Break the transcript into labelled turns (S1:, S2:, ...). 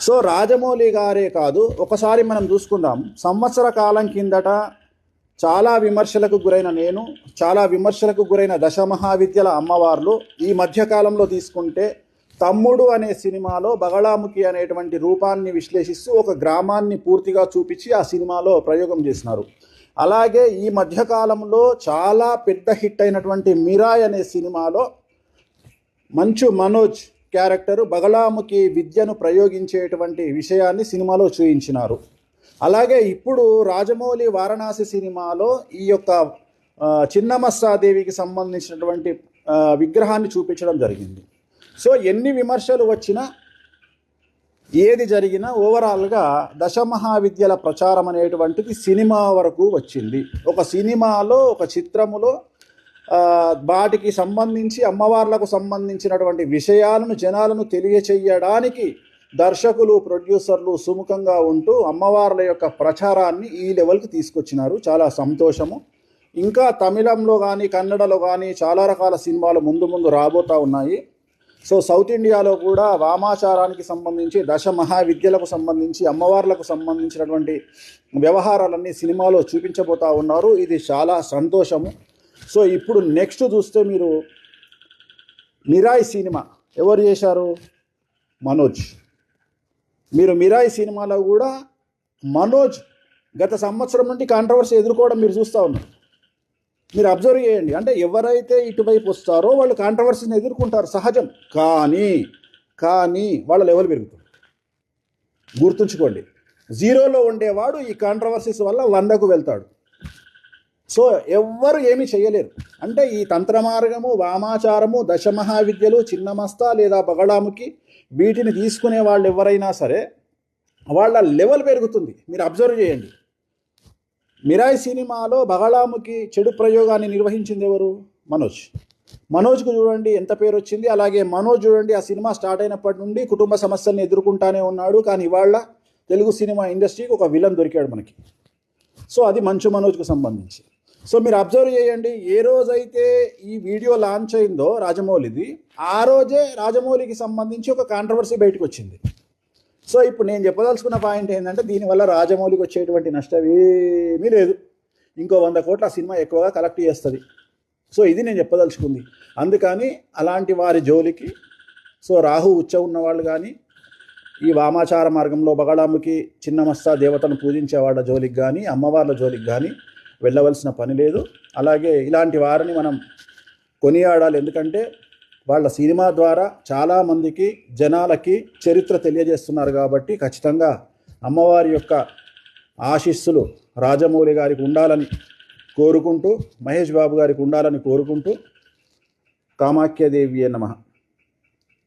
S1: So Rajamouli గారే కాదు, ఒకసారి మనం చూసుకుందాం. సంవత్సర కాలం కిందట చాలా విమర్శలకు గురైన నేను, చాలా విమర్శలకు గురైన దశమహావిద్యల అమ్మవార్లు ఈ మధ్యకాలంలో తీసుకుంటే తమ్ముడు అనే సినిమాలో బగళాముఖి అనేటువంటి రూపాన్ని విశ్లేషిస్తూ ఒక గ్రామాన్ని పూర్తిగా చూపించి ఆ సినిమాలో ప్రయోగం చేసినారు. అలాగే ఈ మధ్యకాలంలో చాలా పెద్ద హిట్ అయినటువంటి మిరాయ్ అనే సినిమాలో మంచు మనోజ్ క్యారెక్టరు బగళాముఖి విద్యను ప్రయోగించేటువంటి విషయాన్ని సినిమాలో చూపించినారు. అలాగే ఇప్పుడు రాజమౌళి వారణాసి సినిమాలో ఈ యొక్క చిన్నమస్తాదేవికి సంబంధించినటువంటి విగ్రహాన్ని చూపించడం జరిగింది. సో ఎన్ని విమర్శలు వచ్చినా ఏది జరిగినా ఓవరాల్గా దశమహావిద్యల ప్రచారం అనేటువంటిది సినిమా వరకు వచ్చింది. ఒక సినిమాలో, ఒక చిత్రములో వాటికి సంబంధించి అమ్మవార్లకు సంబంధించినటువంటి విషయాలను జనాలను తెలియచేయడానికి దర్శకులు, ప్రొడ్యూసర్లు సుముఖంగా ఉంటూ అమ్మవార్ల యొక్క ప్రచారాన్ని ఈ లెవెల్కి తీసుకొచ్చినారు. చాలా సంతోషము. ఇంకా తమిళంలో కానీ కన్నడలో కానీ చాలా రకాల సినిమాలు ముందు రాబోతూ ఉన్నాయి. సో సౌత్ ఇండియాలో కూడా వామాచారానికి సంబంధించి, దశమహావిద్యలకు సంబంధించి, అమ్మవార్లకు సంబంధించినటువంటి వ్యవహారాలన్నీ సినిమాలో చూపించబోతూ ఉన్నారు. ఇది చాలా సంతోషము. సో ఇప్పుడు నెక్స్ట్ చూస్తే మీరు మిరాయ్ సినిమా ఎవరు చేశారు? మనోజ్. మీరు మిరాయ్ సినిమాలో కూడా మనోజ్ గత సంవత్సరం నుండి కాంట్రవర్సీ ఎదుర్కోవడం మీరు చూస్తూ ఉన్నారు. మీరు అబ్జర్వ్ చేయండి. అంటే ఎవరైతే ఇటువైపు వస్తారో వాళ్ళు కాంట్రవర్సీని ఎదుర్కొంటారు, సహజం. కానీ వాళ్ళ లెవెల్ పెరుగుతుంది. గుర్తుంచుకోండి, 0లో ఉండేవాడు ఈ కాంట్రవర్సీస్ వల్ల 100కు వెళ్తాడు. సో ఎవ్వరు ఏమీ చేయలేరు. అంటే ఈ తంత్ర మార్గము, వామాచారము, దశమహావిద్యలు, చిన్నమస్త లేదా బగళాముఖి వీటిని తీసుకునే వాళ్ళు ఎవరైనా సరే వాళ్ళ లెవెల్ పెరుగుతుంది. మీరు అబ్జర్వ్ చేయండి. మిరాయ్ సినిమాలో బగళాముఖి చెడు ప్రయోగాన్ని నిర్వహించింది ఎవరు? మనోజ్కు చూడండి ఎంత పేరు వచ్చింది. అలాగే మనోజ్ చూడండి, ఆ సినిమా స్టార్ట్ అయినప్పటి నుండి కుటుంబ సమస్యల్ని ఎదుర్కొంటానే ఉన్నాడు. కానీ ఇవాళ తెలుగు సినిమా ఇండస్ట్రీకి ఒక విలన్ దొరికాడు మనకి. సో అది మంచు మనోజ్కు సంబంధించి. సో మీరు అబ్జర్వ్ చేయండి, ఏ రోజైతే ఈ వీడియో లాంచ్ అయిందో రాజమౌళిది, ఆ రోజే రాజమౌళికి సంబంధించి ఒక కాంట్రవర్సీ బయటకు వచ్చింది. సో ఇప్పుడు నేను చెప్పదలుచుకున్న పాయింట్ ఏంటంటే, దీనివల్ల రాజమౌళికి వచ్చేటువంటి నష్టం ఏమీ లేదు. ఇంకో 100 కోట్ల ఆ సినిమా ఎక్కువగా కలెక్ట్ చేస్తుంది. సో ఇది నేను చెప్పదలుచుకుంది. అందుకని అలాంటి వారి జోలికి, సో రాహు ఉచ్చ ఉన్నవాళ్ళు కానీ, ఈ వామాచార మార్గంలో బగళాముఖి, చిన్నమస్తా దేవతను పూజించే వాళ్ళ జోలికి కానీ, అమ్మవార్ల జోలికి కానీ వెళ్ళవలసిన పని లేదు. అలాగే ఇలాంటి వారిని మనం కొనియాడాలి. ఎందుకంటే వాళ్ళ సినిమా ద్వారా చాలామందికి, జనాలకి చరిత్ర తెలియజేస్తున్నారు. కాబట్టి ఖచ్చితంగా అమ్మవారి యొక్క ఆశీస్సులు రాజమౌళి గారికి ఉండాలని కోరుకుంటూ, మహేష్ బాబు గారికి ఉండాలని కోరుకుంటూ, కామాఖ్యాదేవియే నమః.